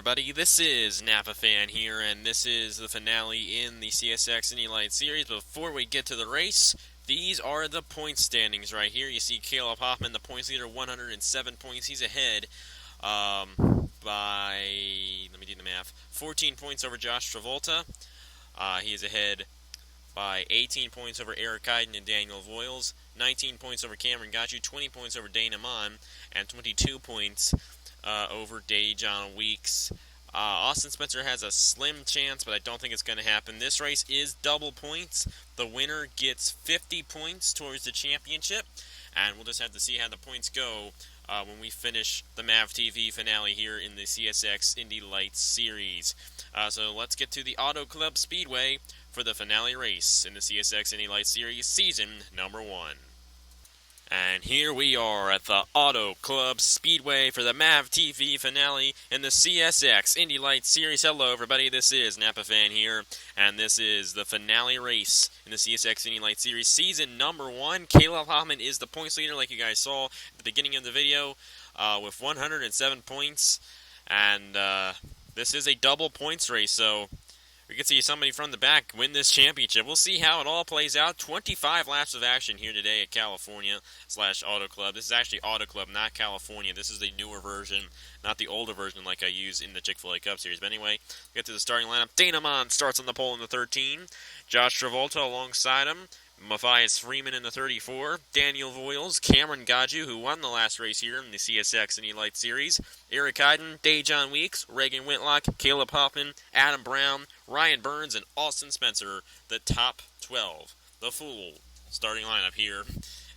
everybody. This is Napa Fan here, and this is the finale in the CSX IndyLights series. Before we get to the race, these are the point standings right here. You see Caleb Hoffman, the points leader, 107 points. He's ahead by, let me do the math, 14 points over Josh Travolta. He is ahead by 18 points over Eric Heiden and Daniel Voiles, 19 points over Cameron Gotchu, 20 points over Dana Mon, and 22 points over Dejon Weeks. Austin Spencer has a slim chance, but I don't think it's going to happen. This race is double points. The winner gets 50 points towards the championship, and we'll just have to see how the points go when we finish the MavTV finale here in the CSX IndyLights series. So let's get to the Auto Club Speedway for the finale race in the CSX IndyLights series, season number 1. And here we are at the Auto Club Speedway for the MavTV finale in the CSX IndyLights series. Hello, everybody. This is Napa Fan here, and this is the finale race in the CSX IndyLights series, season number 1. Caleb Hoffman is the points leader, like you guys saw at the beginning of the video, with 107 points. And this is a double points race, so we can see somebody from the back win this championship. We'll see how it all plays out. 25 laps of action here today at California/Auto Club. This is actually Auto Club, not California. This is the newer version, not the older version like I use in the Chick-fil-A Cup Series. But anyway, get to the starting lineup. Dana Mon starts on the pole in the 13. Josh Travolta alongside him. Matthias Freeman in the 34, Daniel Voiles, Cameron Gotchu, who won the last race here in the CSX IndyLights series, Eric Heiden, Dejon Weeks, Reagan Whitlock, Caleb Hoffman, Adam Brown, Ryan Burns, and Austin Spencer, the top 12. The full starting lineup here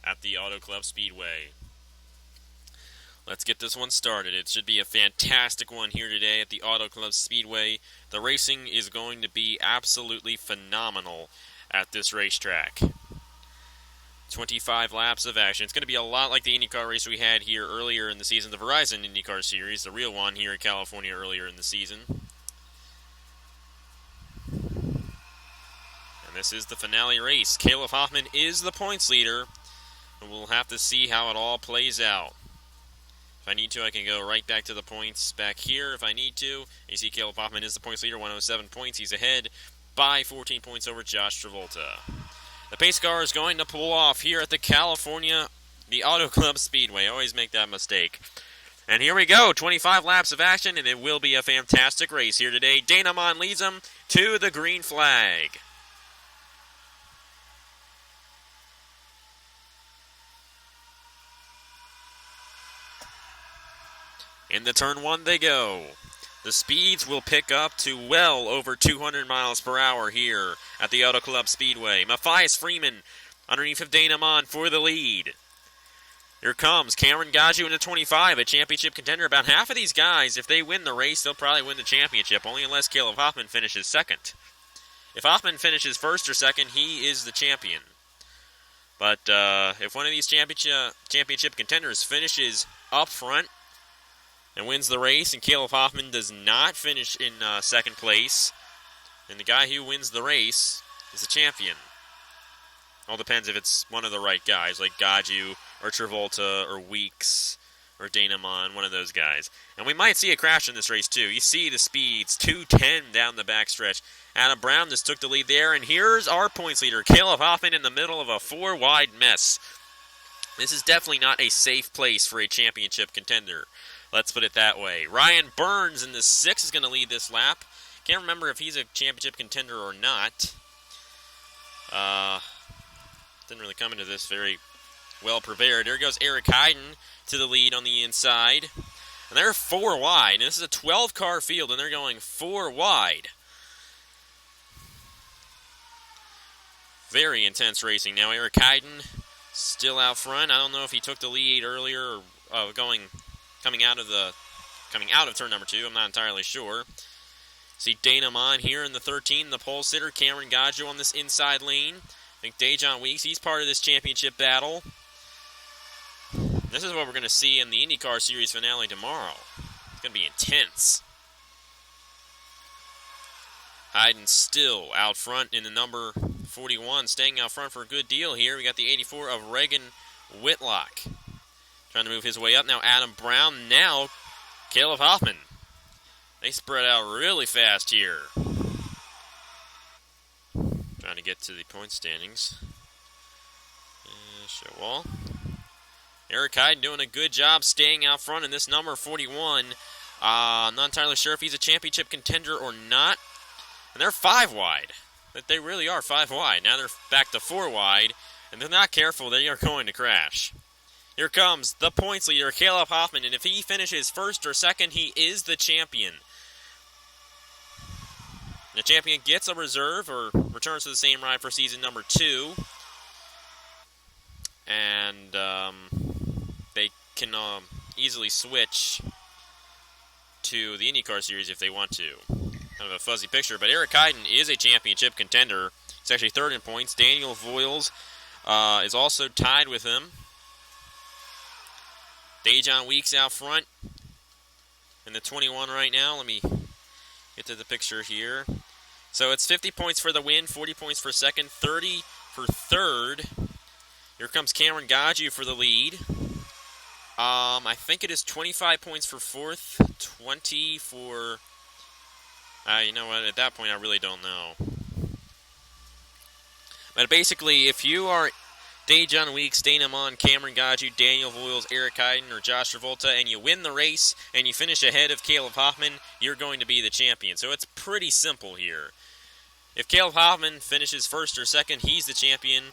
at the Auto Club Speedway. Let's get this one started. It should be a fantastic one here today at the Auto Club Speedway. The racing is going to be absolutely phenomenal at this racetrack. 25 laps of action. It's going to be a lot like the IndyCar race we had here earlier in the season, the Verizon IndyCar Series, the real one here in California earlier in the season. And this is the finale race. Caleb Hoffman is the points leader, and we'll have to see how it all plays out. If I need to, I can go right back to the points back here if I need to. You see Caleb Hoffman is the points leader, 107 points. He's ahead by 14 points over Josh Travolta. The pace car is going to pull off here at the Auto Club Speedway. I always make that mistake. And here we go, 25 laps of action, and it will be a fantastic race here today. Dana Mon leads them to the green flag. Into turn 1 they go. The speeds will pick up to well over 200 miles per hour here at the Auto Club Speedway. Matthias Freeman underneath of Dana Mon for the lead. Here comes Cameron Gotchu in the 25, a championship contender. About half of these guys, if they win the race, they'll probably win the championship, only unless Caleb Hoffman finishes second. If Hoffman finishes first or second, he is the champion. But if one of these championship contenders finishes up front and wins the race, and Caleb Hoffman does not finish in second place, and the guy who wins the race is the champion. All depends if it's one of the right guys, like Gotchu or Travolta or Weeks or Dana Mon, one of those guys. And we might see a crash in this race too. You see the speeds, 210 down the backstretch. Adam Brown just took the lead there, and here's our points leader, Caleb Hoffman, in the middle of a 4-wide mess. This is definitely not a safe place for a championship contender. Let's put it that way. Ryan Burns in the 6 is going to lead this lap. Can't remember if he's a championship contender or not. Didn't really come into this very well prepared. There goes Eric Heiden to the lead on the inside. And they're 4 wide. And this is a 12-car field, and they're going 4 wide. Very intense racing. Now Eric Heiden still out front. I don't know if he took the lead earlier or coming out of turn number 2. I'm not entirely sure. See Dana Mon here in the 13, the pole sitter. Cameron Gotchu on this inside lane. I think Dejon Weeks, he's part of this championship battle. This is what we're going to see in the IndyCar Series finale tomorrow. It's going to be intense. Heiden still out front in the number 41, staying out front for a good deal here. We got the 84 of Reagan Whitlock. Trying to move his way up now. Adam Brown. Now Caleb Hoffman. They spread out really fast here. Trying to get to the point standings. Show wall. Eric Hyden doing a good job staying out front in this number 41. Not entirely sure if he's a championship contender or not. And they're 5 wide. They really are 5 wide. Now they're back to 4 wide. And they're not careful, they are going to crash. Here comes the points leader, Caleb Hoffman. And if he finishes first or second, he is the champion. The champion gets a reserve or returns to the same ride for season number 2. And they can easily switch to the IndyCar series if they want to. Kind of a fuzzy picture, but Eric Hyden is a championship contender. He's actually 3rd in points. Daniel Voiles is also tied with him. Dejon Weeks out front in the 21 right now. Let me get to the picture here. So it's 50 points for the win, 40 points for second, 30 for third. Here comes Cameron Gaju for the lead. I think it is 25 points for fourth, 20 for... you know what, at that point I really don't know. But basically, if you are Dejon Weeks, Dana Mon, Cameron Gaju, Daniel Voiles, Eric Hyden, or Josh Travolta, and you win the race, and you finish ahead of Caleb Hoffman, you're going to be the champion. So it's pretty simple here. If Caleb Hoffman finishes first or second, he's the champion.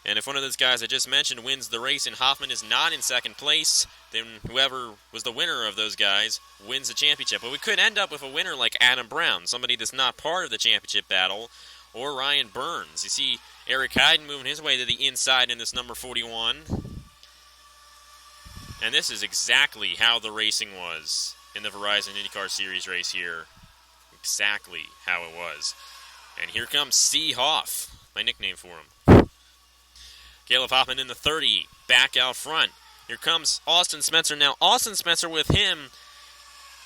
And if one of those guys I just mentioned wins the race and Hoffman is not in second place, then whoever was the winner of those guys wins the championship. But we could end up with a winner like Adam Brown, somebody that's not part of the championship battle, or Ryan Burns. You see Eric Hyden moving his way to the inside in this number 41. And this is exactly how the racing was in the Verizon IndyCar Series race here. Exactly how it was. And here comes C. Hoff, my nickname for him. Caleb Hoffman in the 30, back out front. Here comes Austin Spencer. Now, Austin Spencer with him,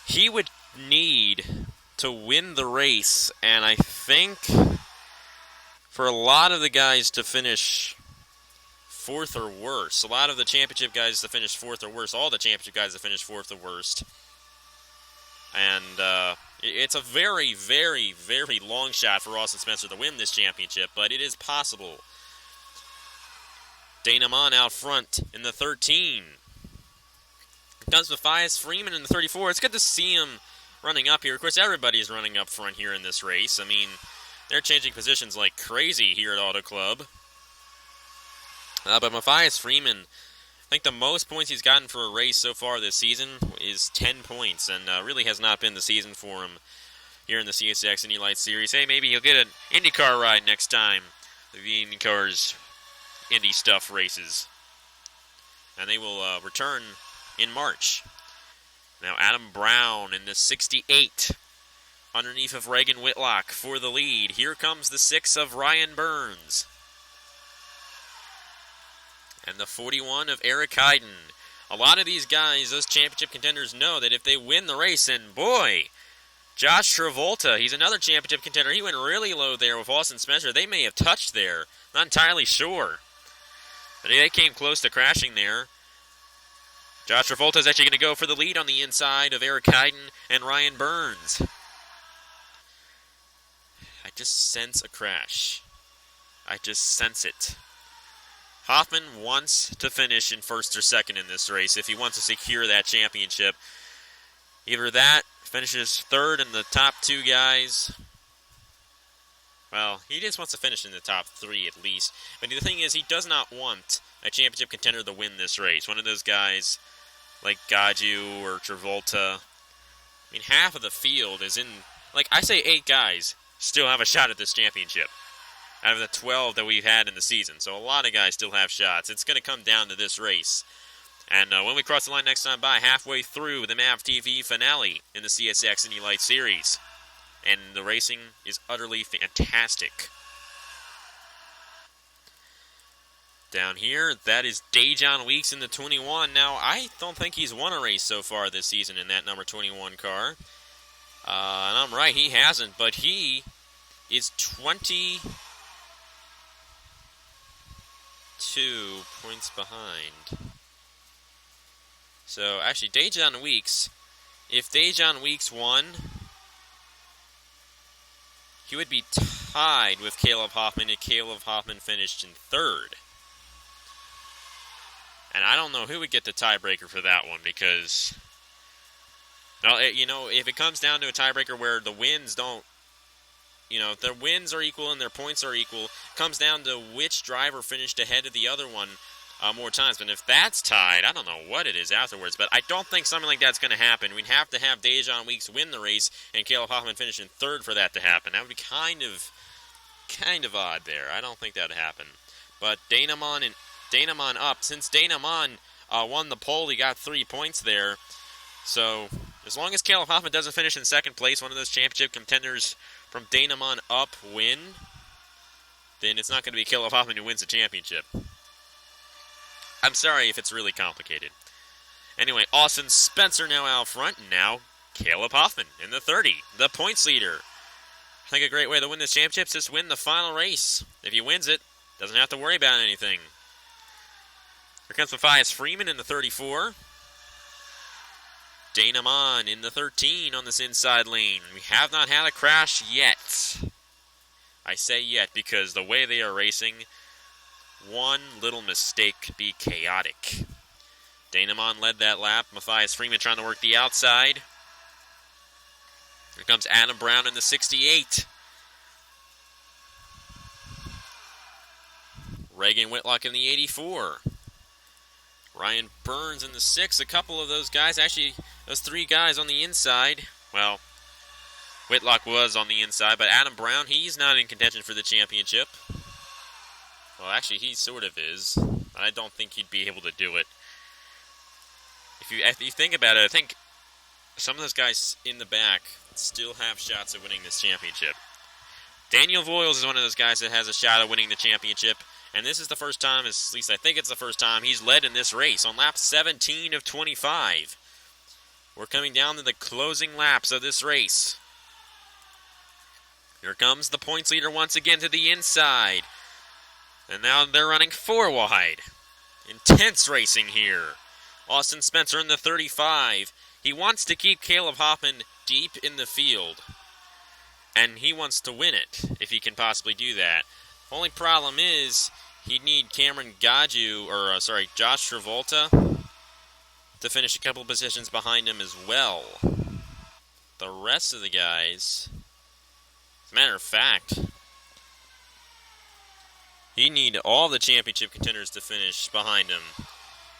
he would need to win the race, and I think for a lot of the guys to finish 4th or worse, a lot of the championship guys to finish 4th or worse, all the championship guys to finish 4th or worst. And it's a very, very, very long shot for Austin Spencer to win this championship, but it is possible. Dana Mon out front in the 13. Does Matthias Freeman in the 34. It's good to see him running up here. Of course, everybody's running up front here in this race. I mean, they're changing positions like crazy here at Auto Club. But Matthias Freeman, I think the most points he's gotten for a race so far this season is 10 points, and really has not been the season for him here in the CSX IndyLights series. Hey, maybe he'll get an IndyCar ride next time. The IndyCar's Indy stuff races. And they will return in March. Now Adam Brown in the 68 underneath of Reagan Whitlock for the lead. Here comes the 6 of Ryan Burns. And the 41 of Eric Hyden. A lot of these guys, those championship contenders, know that if they win the race, and boy, Josh Travolta, he's another championship contender. He went really low there with Austin Spencer. They may have touched there. Not entirely sure. But they came close to crashing there. Josh Travolta is actually going to go for the lead on the inside of Eric Hyden and Ryan Burns. I just sense a crash. I just sense it. Hoffman wants to finish in first or second in this race if he wants to secure that championship. Either that, finishes third in the top 2 guys. Well, he just wants to finish in the top 3 at least. But the thing is, he does not want a championship contender to win this race. One of those guys like Gaju or Travolta. I mean, half of the field is in... Like, I say 8 guys still have a shot at this championship out of the 12 that we've had in the season. So a lot of guys still have shots. It's going to come down to this race. And when we cross the line next time by, halfway through the MavTV finale in the CSX IndyLights series. And the racing is utterly fantastic. Down here, that is Dejon Weeks in the 21. Now, I don't think he's won a race so far this season in that number 21 car. And I'm right, he hasn't, but he is 22 points behind. So, actually, Dejon Weeks, if Dejon Weeks won, he would be tied with Caleb Hoffman, and Caleb Hoffman finished in third. And I don't know who would get the tiebreaker for that one, because, if it comes down to a tiebreaker where the wins don't, if their wins are equal and their points are equal, it comes down to which driver finished ahead of the other one more times. But if that's tied, I don't know what it is afterwards. But I don't think something like that's going to happen. We'd have to have Dejan Weeks win the race and Caleb Hoffman finish in third for that to happen. That would be kind of odd there. I don't think that would happen. But Danemon up. Since Danemon won the pole, he got 3 points there. So as long as Caleb Hoffman doesn't finish in second place, one of those championship contenders from Danemon up win, then it's not going to be Caleb Hoffman who wins the championship. I'm sorry if it's really complicated. Anyway, Austin Spencer now out front, and now Caleb Hoffman in the 30, the points leader. I think a great way to win this championship is just win the final race. If he wins it, doesn't have to worry about anything. Here comes Matthias Freeman in the 34. Danemon in the 13 on this inside lane. We have not had a crash yet. I say yet because the way they are racing, one little mistake could be chaotic. Danemon led that lap. Matthias Freeman trying to work the outside. Here comes Adam Brown in the 68. Reagan Whitlock in the 84. Ryan Burns in the 6. A couple of those guys, actually, those 3 guys on the inside. Well, Whitlock was on the inside, but Adam Brown, he's not in contention for the championship. Well, actually, he sort of is. I don't think he'd be able to do it. If you think about it, I think some of those guys in the back still have shots at winning this championship. Daniel Voiles is one of those guys that has a shot at winning the championship. And this is the first time, at least I think it's the first time, he's led in this race on lap 17 of 25. We're coming down to the closing laps of this race. Here comes the points leader once again to the inside. And now they're running 4 wide. Intense racing here. Austin Spencer in the 35. He wants to keep Caleb Hoffman deep in the field. And he wants to win it, if he can possibly do that. Only problem is, he'd need Josh Travolta to finish a couple positions behind him as well. The rest of the guys, as a matter of fact, he'd need all the championship contenders to finish behind him.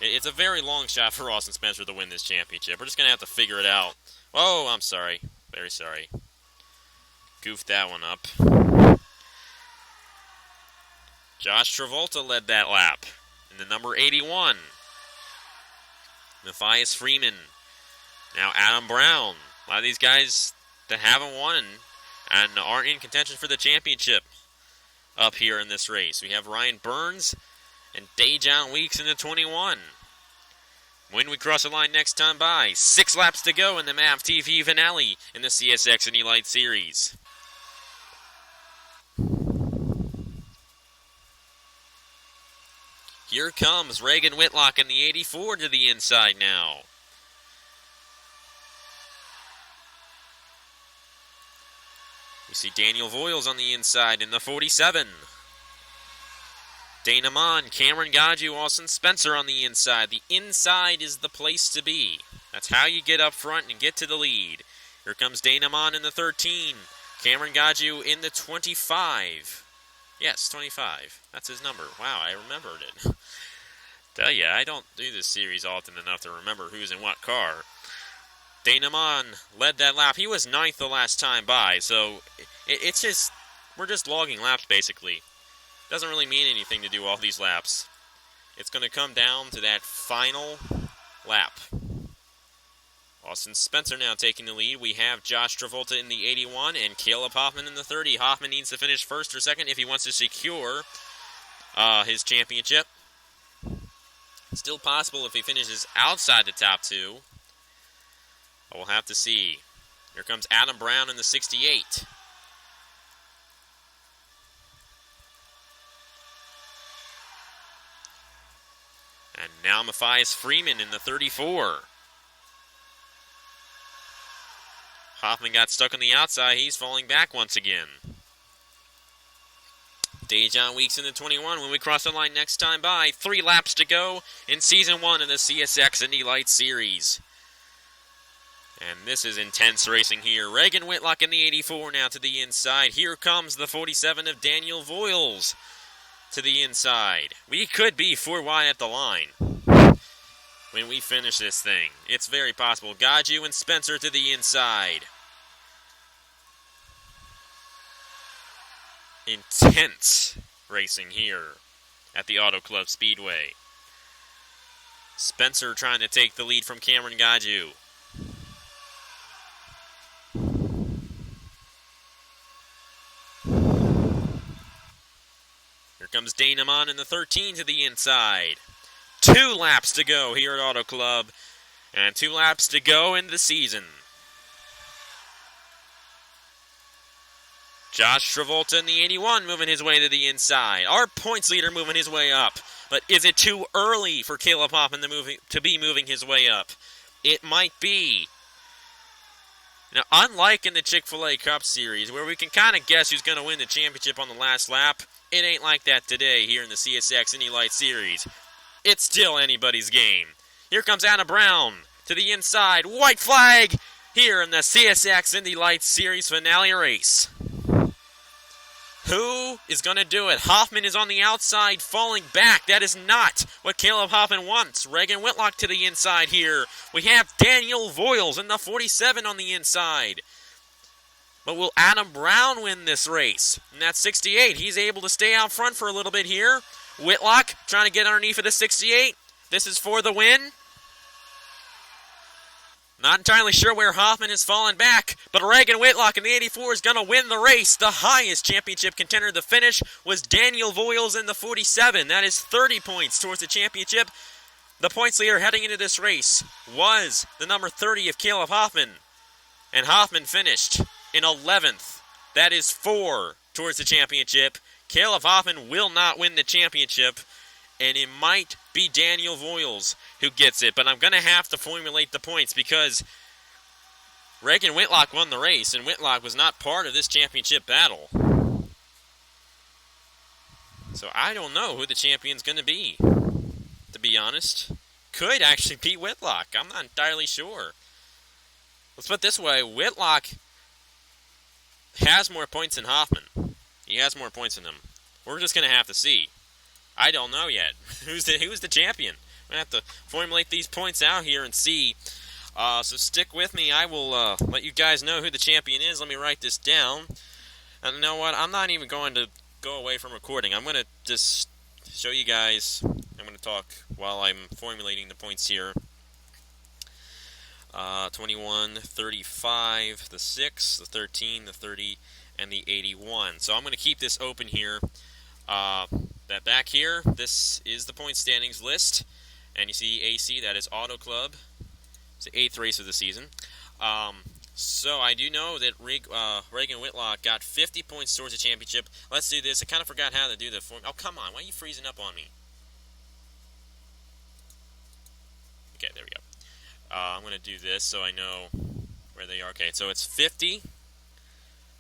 It's a very long shot for Austin Spencer to win this championship. We're just going to have to figure it out. Oh, I'm sorry. Very sorry. Goofed that one up. Josh Travolta led that lap in the number 81. Matthias Freeman. Now Adam Brown. A lot of these guys that haven't won and aren't in contention for the championship up here in this race. We have Ryan Burns and Dejan Weeks in the 21. When we cross the line next time by, 6 laps to go in the MavTV finale in the CSX IndyLights series. Here comes Reagan Whitlock in the 84 to the inside now. We see Daniel Voiles on the inside in the 47. Danemon, Cameron Gaju, Austin Spencer on the inside. The inside is the place to be. That's how you get up front and get to the lead. Here comes Danemon in the 13. Cameron Gaju in the 25. Yes, 25. That's his number. Wow, I remembered it. Tell ya, I don't do this series often enough to remember who's in what car. Danemon led that lap. He was 9th the last time by, so it's just, we're just logging laps basically. Doesn't really mean anything to do all these laps. It's going to come down to that final lap. Austin Spencer now taking the lead. We have Josh Travolta in the 81 and Caleb Hoffman in the 30. Hoffman needs to finish first or second if he wants to secure his championship. Still possible if he finishes outside the top 2. But we'll have to see. Here comes Adam Brown in the 68. And now Matthias Freeman in the 34. Hoffman got stuck on the outside. He's falling back once again. Dejan Weeks in the 21 when we cross the line next time by. 3 laps to go in Season 1 of the CSX IndyLights Series. And this is intense racing here. Reagan Whitlock in the 84 now to the inside. Here comes the 47 of Daniel Voiles to the inside. We could be 4 wide at the line when we finish this thing. It's very possible. Gaju and Spencer to the inside. Intense racing here at the Auto Club Speedway. Spencer trying to take the lead from Cameron Gaju. Here comes Danemon in the 13 to the inside. 2 laps to go here at Auto Club, and 2 laps to go in the season. Josh Travolta in the 81 moving his way to the inside. Our points leader moving his way up. But is it too early for Caleb Hoffman to be moving his way up? It might be. Now, unlike in the Chick-fil-A Cup Series, where we can kind of guess who's going to win the championship on the last lap, it ain't like that today here in the CSX IndyLights Series. It's still anybody's game. Here comes Anna Brown to the inside. White flag here in the CSX IndyLights Series finale race. Who is going to do it? Hoffman is on the outside, falling back. That is not what Caleb Hoffman wants. Reagan Whitlock to the inside here. We have Daniel Voiles in the 47 on the inside. But will Adam Brown win this race? And that's 68. He's able to stay out front for a little bit here. Whitlock trying to get underneath of the 68. This is for the win. Not entirely sure where Hoffman has fallen back, but Reagan Whitlock in the 84 is going to win the race. The highest championship contender to the finish was Daniel Voiles in the 47. That is 30 points towards the championship. The points leader heading into this race was the number 30 of Caleb Hoffman, and Hoffman finished in 11th. That is 4 towards the championship. Caleb Hoffman will not win the championship, and it might be Daniel Voiles who gets it. But I'm going to have to formulate the points because Reagan Whitlock won the race, and Whitlock was not part of this championship battle. So I don't know who the champion's going to be, to be honest. Could actually be Whitlock. I'm not entirely sure. Let's put it this way. Whitlock has more points than Hoffman. He has more points than him. We're just going to have to see. I don't know yet. Who's the champion? I'm going to have to formulate these points out here and see. So stick with me. I will let you guys know who the champion is. Let me write this down. And you know what? I'm not even going to go away from recording. I'm going to just show you guys. I'm going to talk while I'm formulating the points here. 21, 35, the 6, the 13, the 30, and the 81. So I'm going to keep this open here. That back here, this is the point standings list. And you see AC, that is Auto Club. It's the 8th race of the season. So I do know that Reagan Whitlock got 50 points towards the championship. Let's do this. I kind of forgot how to do the form. Oh, come on. Why are you freezing up on me? Okay, there we go. I'm going to do this so I know where they are. Okay, so it's 50,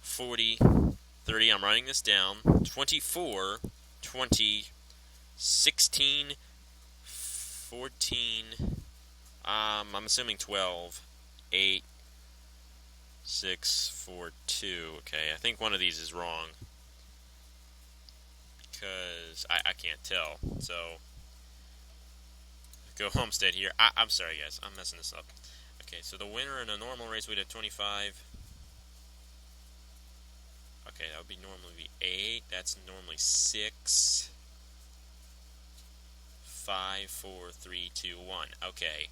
40, 30. I'm writing this down. 24, 20, 16, 14, I'm assuming 12, 8, 6, 4, 2. Okay, I think one of these is wrong because I can't tell. So, go Homestead here. I'm sorry, guys. I'm messing this up. Okay, so the winner in a normal race would have 25. Okay, that would be normally 8. That's normally 6. 5, 4, 3, 2, 1. Okay.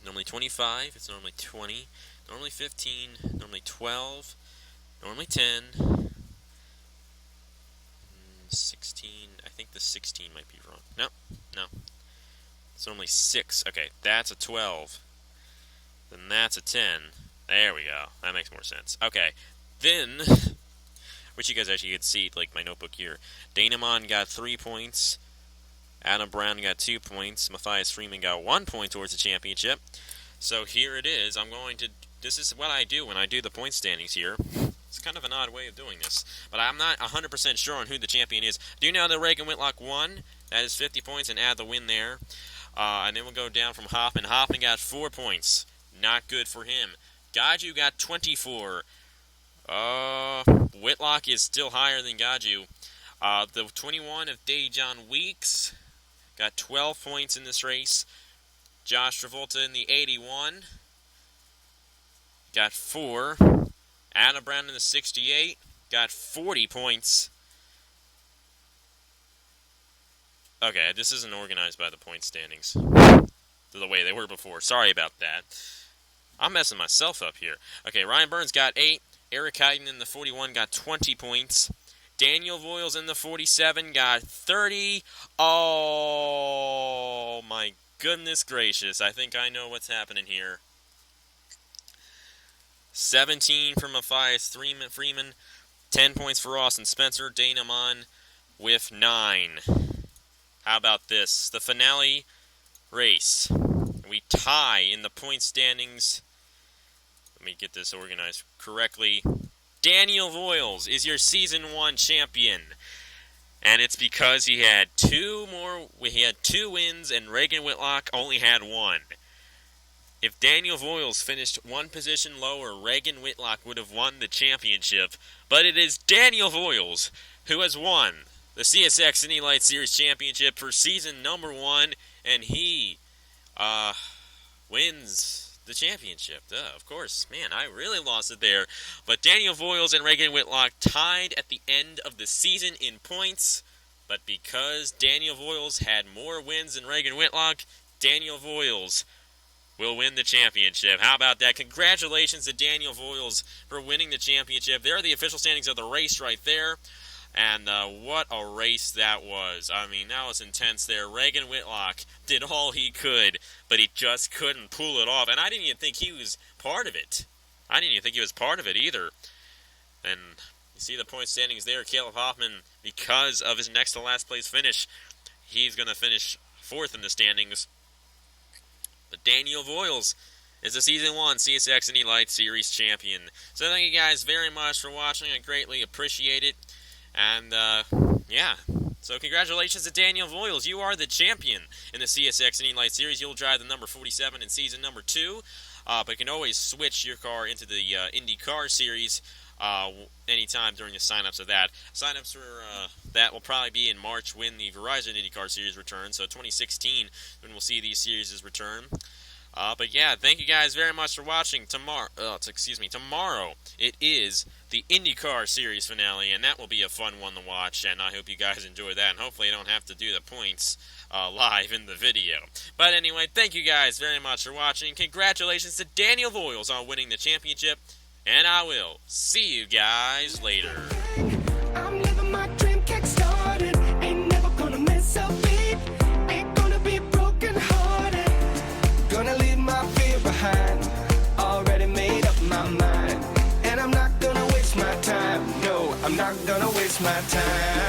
Normally 25. It's normally 20. Normally 15. Normally 12. Normally 10. 16. I think the 16 might be wrong. No. It's normally 6. Okay, that's a 12. Then that's a 10. There we go. That makes more sense. Okay. Then, which you guys actually could see, like my notebook here. Danemon got 3 points. Adam Brown got 2 points. Matthias Freeman got 1 point towards the championship. So here it is. This is what I do when I do the point standings here. It's kind of an odd way of doing this. But I'm not 100% sure on who the champion is. Do you know that Reagan Whitlock won? That is 50 points, and add the win there. And then we'll go down from Hoffman. Hoffman got 4 points. Not good for him. Gaju got 24. Whitlock is still higher than Gaju. The 21 of Dejan Weeks got 12 points in this race. Josh Travolta in the 81 got 4. Adam Brown in the 68 got 40 points. Okay, this isn't organized by the point standings the way they were before. Sorry about that. I'm messing myself up here. Okay, Ryan Burns got 8. Eric Hyden in the 41 got 20 points. Daniel Voiles in the 47 got 30. Oh, my goodness gracious. I think I know what's happening here. 17 for Matthias Freeman. 10 points for Austin Spencer. Dana Mon with 9. How about this? The finale race. We tie in the point standings. Let me get this organized correctly. Daniel Voiles is your Season 1 champion. And it's because he had 2 wins and Reagan Whitlock only had 1. If Daniel Voiles finished 1 position lower, Reagan Whitlock would have won the championship. But it is Daniel Voiles who has won the CSX IndyLights Series Championship for season number 1, and he wins the championship. Duh, of course. Man, I really lost it there. But Daniel Voiles and Reagan Whitlock tied at the end of the season in points, but because Daniel Voiles had more wins than Reagan Whitlock, Daniel Voiles will win the championship. How about that? Congratulations to Daniel Voiles for winning the championship. There are the official standings of the race right there. And what a race that was. I mean, that was intense there. Reagan Whitlock did all he could, but he just couldn't pull it off. And I didn't even think he was part of it. I didn't even think he was part of it either. And you see the point standings there. Caleb Hoffman, because of his next to last place finish, he's going to finish 4th in the standings. But Daniel Voiles is the Season 1 CSX IndyLights Series champion. So thank you guys very much for watching. I greatly appreciate it. And, yeah. So congratulations to Daniel Voiles. You are the champion in the CSX IndyLights Series. You'll drive the number 47 in Season number 2. But you can always switch your car into the IndyCar Series anytime during the sign-ups of that. Sign-ups for that will probably be in March when the Verizon IndyCar Series returns. So 2016 when we'll see these series return. But yeah, thank you guys very much for watching. Tomorrow it is the IndyCar Series finale, and that will be a fun one to watch, and I hope you guys enjoy that, and hopefully I don't have to do the points live in the video. But anyway, thank you guys very much for watching. Congratulations to Daniel Voiles on winning the championship, and I will see you guys later. I'm living my dream, kick-started. Ain't never gonna miss a beat. Ain't gonna be broken-hearted. Gonna leave my fear behind. Already made up my mind. And I'm not gonna waste my time. No, I'm not gonna waste my time.